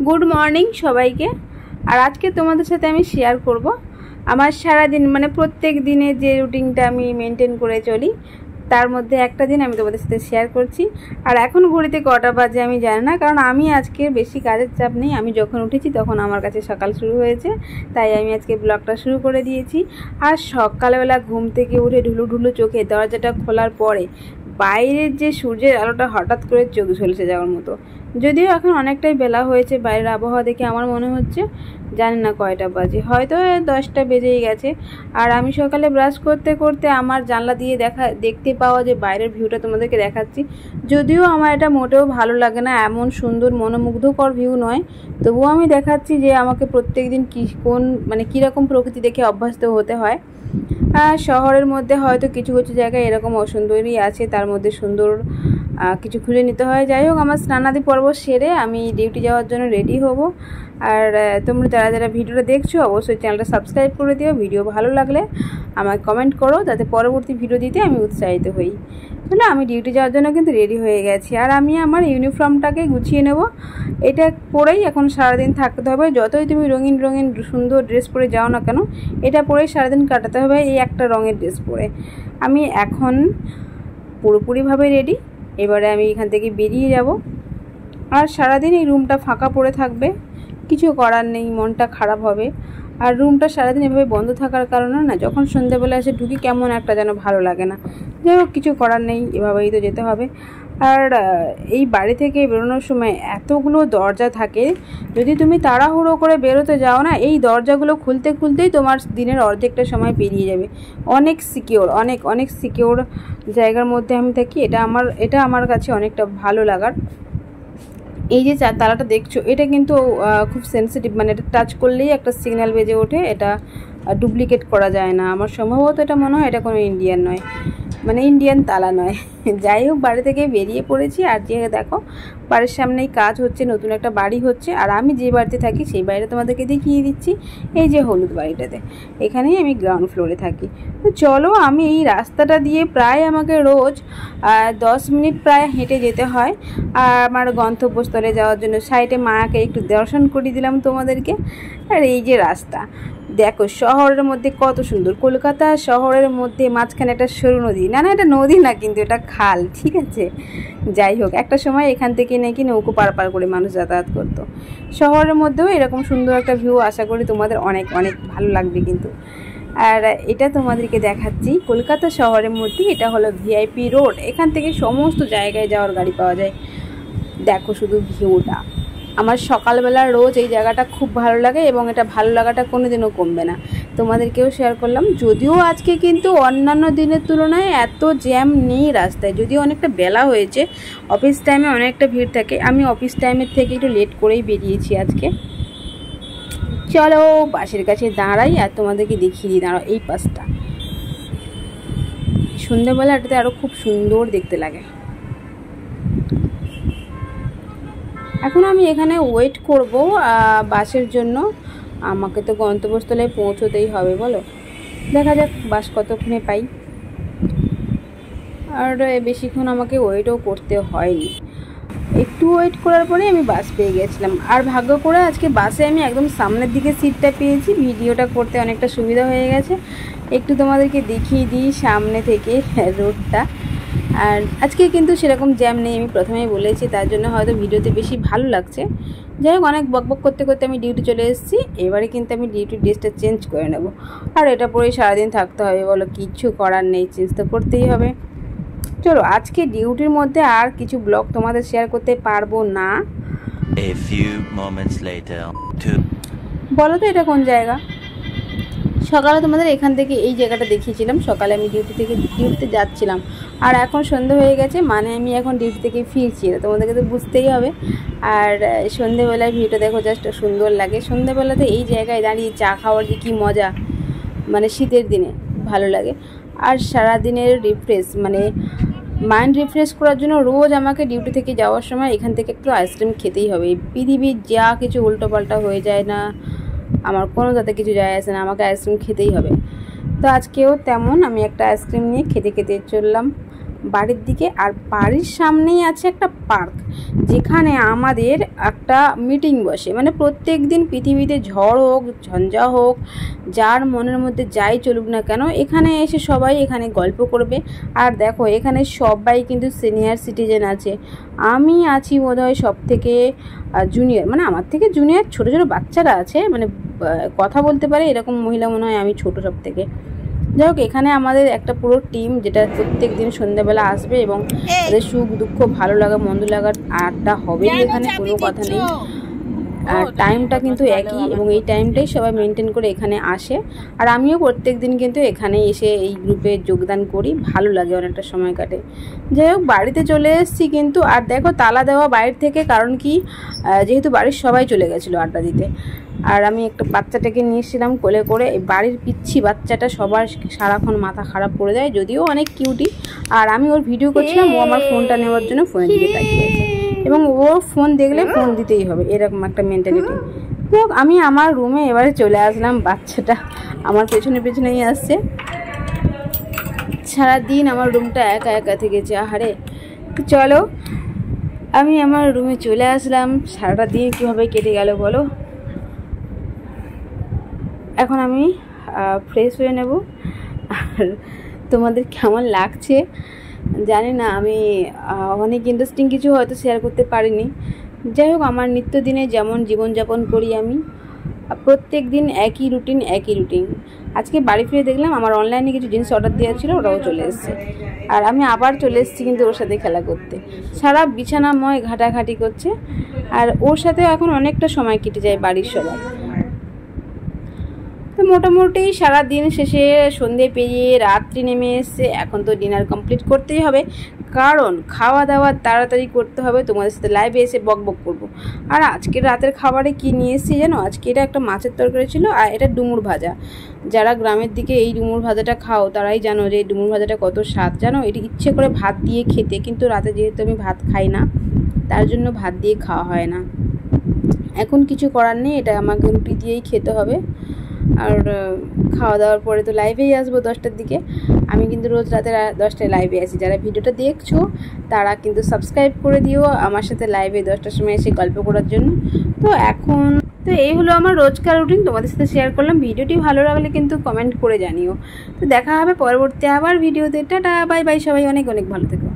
Good morning সবাইকে। আর আজকে তোমাদের সাথে আমি শেয়ার করব আমার সারা দিন, মানে প্রত্যেক দিনে যে রুটিনটা আমি মেনটেন করে চলি তার মধ্যে একটা দিন আমি তোমাদের সাথে শেয়ার করছি। আর এখন ঘড়িতে কটা বাজে আমি জানি না, কারণ আমি আজকে বেশি কাজের চাপ নেই। আমি যখন উঠেছি তখন আমার কাছে সকাল শুরু হয়েছে, তাই আমি আজকে ব্লগটা শুরু করে দিয়েছি। আর সকালবেলা ঘুম থেকে উঠে ঢুলু ঢুলু চোখে দরজাটা খোলার পরে বাইরের যে সূর্যের আলোটা হঠাৎ করে চোখ ঝলসে যাওয়ার মতো। যদিও এখন অনেকটাই বেলা হয়েছে, বাইরের আবহাওয়া দেখে আমার মনে হচ্ছে জানি না কয়টা বাজে, হয়তো 10টা বেজেই গেছে। আর আমি সকালে ব্রাশ করতে করতে আমার জানলা দিয়ে দেখতে পাওয়া যে বাইরের ভিউটা তোমাদেরকে দেখাচ্ছি। যদিও আমার এটা মোটেও ভালো লাগে না, এমন সুন্দর মনোমুগ্ধকর ভিউ নয়, তবুও আমি দেখাচ্ছি যে আমাকে প্রত্যেক দিন কীরকম প্রকৃতি দেখে অভ্যস্ত হতে হয়। শহরের মধ্যে হয়তো কিছু কিছু জায়গায় এরকম অসুন্দরই আছে, তার মধ্যে সুন্দর কিছু খুঁজে নিতে হয়। যাই হোক, আমার স্নানাদি পর্ব সেরে আমি ডিউটি যাওয়ার জন্য রেডি হব। আর তোমরা যারা যারা ভিডিওটা দেখছো অবশ্যই চ্যানেলটা সাবস্ক্রাইব করে দিও। ভিডিও ভালো লাগলে আমাকে কমেন্ট করো, যাতে পরবর্তী ভিডিও দিতে আমি উৎসাহিত হই। তাহলে আমি ডিউটি যাওয়ার জন্য কিন্তু রেডি হয়ে গেছি। আর আমি আমার ইউনিফর্মটাকে গুছিয়ে নেব। এটা পরেই এখন সারাদিন থাকতে হবে। যতই তুমি রঙিন রঙিন সুন্দর ড্রেস পরে যাও না কেন, এটা পরেই সারাদিন কাটাতে হবে, এই একটা রঙের ড্রেস পরে। আমি এখন পুরোপুরিভাবে রেডি। এবারে আমি এখান থেকে বেরিয়ে যাব। আর সারাদিন এই রুমটা ফাঁকা পড়ে থাকবে, কিছু করার নেই, মনটা খারাপ হবে। আর রুমটা সারাদিন এভাবে বন্ধ থাকার কারণে না, যখন সন্ধ্যাবেলা এসে ঢুকি কেমন একটা যেন ভালো লাগে না। যাই হোক, কিছু করার নেই, এভাবেই তো যেতে হবে। আর এই বাড়ি থেকে বেরোনোর সময় এতগুলো দরজা থাকে, যদি তুমি তাড়াহুড়ো করে বেরোতে যাও না, এই দরজাগুলো খুলতে খুলতেই তোমার দিনের অর্ধেকটা সময় পেরিয়ে যাবে। অনেক সিকিওর, অনেক অনেক সিকিওর জায়গার মধ্যে আমি থাকি। এটা আমার কাছে অনেকটা ভালো লাগার। এই যে তালাটা দেখছো, এটা কিন্তু খুব সেন্সিটিভ, মানে এটা টাচ করলেই একটা সিগন্যাল বেজে ওঠে। এটা ডুপ্লিকেট করা যায় না। আমার সম্ভবত এটা মনে হয় এটা কোনো ইন্ডিয়ান নয়, মানে ইন্ডিয়ান তালা নয়। যাই হোক, বাড়ি থেকে বেরিয়ে পড়েছি। আর যে দেখো বাড়ির সামনেই কাজ হচ্ছে, নতুন একটা বাড়ি হচ্ছে। আর আমি যে বাড়িতে থাকি সেই বাড়িটা তোমাদেরকে দেখিয়ে দিচ্ছি। এই যে হলুদ বাড়িটাতে, এখানেই আমি গ্রাউন্ড ফ্লোরে থাকি। তো চলো, আমি এই রাস্তাটা দিয়ে প্রায় আমাকে রোজ 10 মিনিট প্রায় হেঁটে যেতে হয় আমার গন্তব্যস্থলে যাওয়ার জন্য। সাইডে মাকে একটু দর্শন করিয়ে দিলাম তোমাদেরকে। আর এই যে রাস্তা দেখো, শহরের মধ্যে কত সুন্দর। কলকাতা শহরের মধ্যে মাঝখানে একটা সরু নদী, না এটা নদী না, কিন্তু এটা খাল, ঠিক আছে। যাই হোক, একটা সময় এখান থেকে নাকি নৌকো পার করে মানুষ যাতায়াত করতো। শহরের মধ্যেও এরকম সুন্দর একটা ভিউ আশা করি তোমাদের অনেক অনেক ভালো লাগবে কিন্তু। আর এটা তোমাদেরকে দেখাচ্ছি কলকাতা শহরের মধ্যে, এটা হলো ভিআইপি রোড। এখান থেকে সমস্ত জায়গায় যাওয়ার গাড়ি পাওয়া যায়। দেখো শুধু ভিউটা। আমার সকালবেলা রোজ এই জায়গাটা খুব ভালো লাগে, এবং এটা ভালো লাগাটা কোনোদিনও কমবে না। তোমাদেরকেও শেয়ার করলাম। যদিও আজকে কিন্তু অন্যান্য দিনের তুলনায় এত জ্যাম নেই রাস্তায়, যদিও অনেকটা বেলা হয়েছে। অফিস টাইমে অনেকটা ভিড় থাকে, আমি অফিস টাইমের থেকে একটু লেট করেই বেরিয়েছি আজকে। চলো বাসের কাছে দাঁড়াই আর তোমাদেরকে দেখিয়ে দিই। দাঁড়াও, এই পাশটা সন্ধ্যাবেলা এটাতে আরও খুব সুন্দর দেখতে লাগে। এখন আমি এখানে ওয়েট করব বাসের জন্য। আমাকে তো গন্তব্যস্থলে পৌঁছতেই হবে, বলো। দেখা যাক বাস কতক্ষণে পাই। আর বেশিক্ষণ আমাকে ওয়েটও করতে হয়নি, একটু ওয়েট করার পরে আমি বাস পেয়ে গেছিলাম। আর ভাগ্য করে আজকে বাসে আমি একদম সামনের দিকে সিটটা পেয়েছি, ভিডিওটা করতে অনেকটা সুবিধা হয়ে গেছে। একটু তোমাদেরকে দেখিয়ে দিই সামনে থেকে রোডটা। আর আজকে কিন্তু সেরকম জ্যাম নেই, আমি প্রথমেই বলেছি, তার জন্য হয়তো ভিডিওতে বেশি ভালো লাগছে। যাই হোক, অনেক বকবক করতে করতে আমি ডিউটি চলে এসেছি। এবারে কিন্তু আমি ডিউটির ড্রেসটা চেঞ্জ করে নেব। আর এটা পরেই সারাদিন থাকতে হবে, বলো, কিচ্ছু করার নেই, চেঞ্জ তো করতেই হবে। চলো, আজকে ডিউটির মধ্যে আর কিছু ব্লগ তোমাদের শেয়ার করতে পারবো না। বলো তো এটা কোন জায়গা? সকালে তোমাদের এখান থেকে এই জায়গাটা দেখিয়েছিলাম। সকালে আমি ডিউটিতে যাচ্ছিলাম, আর এখন সন্ধে হয়ে গেছে, মানে আমি এখন ডিউটি থেকে ফিরছি। তোমাদেরকে তো বুঝতেই হবে। আর সন্ধেবেলায় ভিউটা দেখো, জাস্ট সুন্দর লাগে। সন্ধেবেলাতে এই জায়গায় দাঁড়িয়ে চা খাওয়ার যে কী মজা, মানে শীতের দিনে ভালো লাগে। আর সারাদিনের মাইন্ড রিফ্রেশ করার জন্য রোজ আমাকে ডিউটি থেকে যাওয়ার সময় এখান থেকে একটু আইসক্রিম খেতেই হবে। পৃথিবীর যা কিছু উল্টোপাল্টা হয়ে যায় না, আমার কোনো তাতে কিছু যায় আসে না, আমাকে আইসক্রিম খেতেই হবে। তো আজকেও তেমন আমি একটা আইসক্রিম নিয়ে খেতে খেতে চললাম। বাড়ির দিকে। আর বাড়ির সামনেই আছে একটা পার্ক, যেখানে আমাদের একটা মিটিং বসে। মানে প্রত্যেক দিন পৃথিবীতে ঝড় হোক ঝঞ্ঝা হোক, যার মনের মধ্যে যাই চলুক না কেন, এখানে এসে সবাই এখানে গল্প করবে। আর দেখো এখানে সবাই কিন্তু সিনিয়র সিটিজেন আছে। আমি আছি বোধহয় সব থেকে জুনিয়র, মানে আমার থেকে জুনিয়র ছোটো ছোটো বাচ্চারা আছে, মানে কথা বলতে পারে এরকম মহিলা মনে হয় আমি ছোটো সব থেকে। যাই হোক, এখানে আমাদের একটা পুরো টিম, যেটা প্রত্যেক দিন সন্ধ্যাবেলা আসবে এবং তাদের সুখ দুঃখ ভালো লাগা মন্দ লাগার আড্ডা হবেই, এখানে কোনো কথা নেই। আর টাইমটা কিন্তু একই, এবং এই টাইমটাই সবাই মেনটেন করে এখানে আসে। আর আমিও প্রত্যেক দিন কিন্তু এখানে এসে এই গ্রুপে যোগদান করি, ভালো লাগে, অনেকটা সময় কাটে। যাই হোক, বাড়িতে চলে এসেছি কিন্তু। আর দেখো তালা দেওয়া বাইরে থেকে, কারণ কি যেহেতু বাড়ির সবাই চলে গেছিলো আড্ডা দিতে। আর আমি একটা বাচ্চাটাকে নিয়ে এসেছিলাম কোলে করে। এই বাড়ির পিচ্ছি বাচ্চাটা সবার সারাক্ষণ মাথা খারাপ করে দেয়, যদিও অনেক কিউটি। আর আমি ওর ভিডিও করছিলাম, ও আমার ফোনটা নেওয়ার জন্য ফোনের দিকে তাকিয়েছে, এবং ও ফোন দেখলে ফোন দিতেই হবে, এরকম একটা মেন্টালিটি। যাই হোক, আমি আমার রুমে এবারে চলে আসলাম। বাচ্চাটা আমার পেছনে পেছনেই আসছে। সারাদিন আমার রুমটা একা একা থেকেছে, আহারে। চলো আমি আমার রুমে চলে আসলাম। সারাটা দিন কীভাবে কেটে গেল বলো। এখন আমি ফ্রেশ হয়ে নেব। আর তোমাদের কেমন লাগছে জানি না, আমি অনেক ইন্টারেস্টিং কিছু হয়তো শেয়ার করতে পারিনি। যাই হোক, আমার নিত্যদিনে যেমন জীবনযাপন করি আমি, প্রত্যেক দিন একই রুটিন। আজকে বাড়ি ফিরে দেখলাম আমার অনলাইনে কিছু জিনিস অর্ডার দেওয়া ছিল, ওরাও চলে এসছে। আর আমি আবার চলে এসেছি কিন্তু ওর সাথে খেলা করতে। সারা বিছানাময় ঘাটাঘাটি করছে, আর ওর সাথেও এখন অনেকটা সময় কেটে যায় বাড়ির সবাই। তো মোটামুটি সারা দিন শেষে সন্ধে পেরিয়ে রাত্রি নেমে এসছে। এখন তো ডিনার কমপ্লিট করতেই হবে, কারণ খাওয়া দাওয়া তাড়াতাড়ি করতে হবে। তোমাদের সাথে লাইভে এসে বকবক করব। আর আজকের রাতের খাবারে কি নিয়ে এসেছি জানো? আজকে এটা একটা মাছের তরকারি ছিল, আর এটা ডুমুর ভাজা। যারা গ্রামের দিকে এই ডুমুর ভাজাটা খাও তারাই জানো যে এই ডুমুর ভাজাটা কত স্বাদ। জানো, এটি ইচ্ছে করে ভাত দিয়ে খেতে, কিন্তু রাতে যেহেতু আমি ভাত খাই না, তার জন্য ভাত দিয়ে খাওয়া হয় না। এখন কিছু করার নেই, এটা আমাকে রুটি দিয়েই খেতে হবে। আর খাওয়া দাওয়ার পরে তো লাইভেই আসবো 10টার দিকে। আমি কিন্তু রোজ রাতে 10টায় লাইভে আসি। যারা ভিডিওটা দেখছো তারা কিন্তু সাবস্ক্রাইব করে দিও আমার সাথে লাইভে 10টার সময় এসে গল্প করার জন্য। তো এখন তো এই হলো আমার রোজকার রুটিন, তোমাদের সাথে শেয়ার করলাম। ভিডিওটি ভালো লাগলে কিন্তু কমেন্ট করে জানিও। তো দেখা হবে পরবর্তী আবার ভিডিওতে। টাটা, বাই বাই, সবাই অনেক অনেক ভালো থেকো।